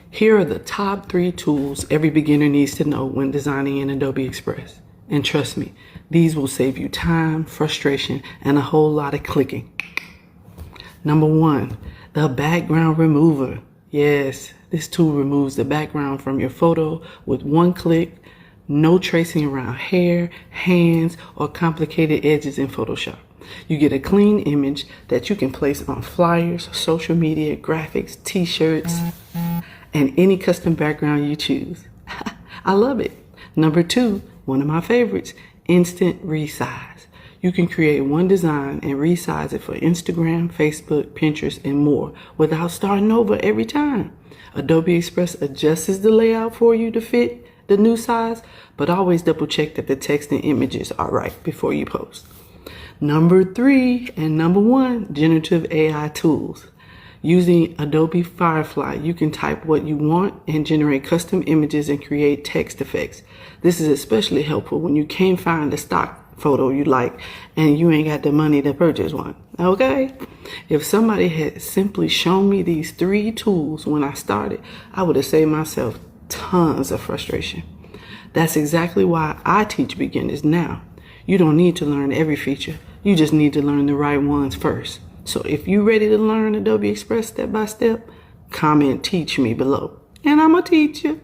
Here are the top 3 tools every beginner needs to know when designing in Adobe Express. And trust me, these will save you time, frustration, and a whole lot of clicking. Number 1, the background remover. Yes, this tool removes the background from your photo with one click. No tracing around hair, hands, or complicated edges in Photoshop. You get a clean image that you can place on flyers, social media, graphics, t-shirts, and any custom background you choose. I love it. Number 2, one of my favorites, instant resize. You can create one design and resize it for Instagram, Facebook, Pinterest, and more without starting over every time. Adobe Express adjusts the layout for you to fit the new size, but always double check that the text and images are right before you post. Number 3 and number 1, generative AI tools. Using Adobe Firefly, you can type what you want and generate custom images and create text effects. This is especially helpful when you can't find a stock photo you like and you ain't got the money to purchase one. Okay? If somebody had simply shown me these 3 tools when I started, I would have saved myself tons of frustration. That's exactly why I teach beginners now. You don't need to learn every feature. You just need to learn the right ones first. So if you're ready to learn Adobe Express step by step, comment teach me below and I'm gonna teach you.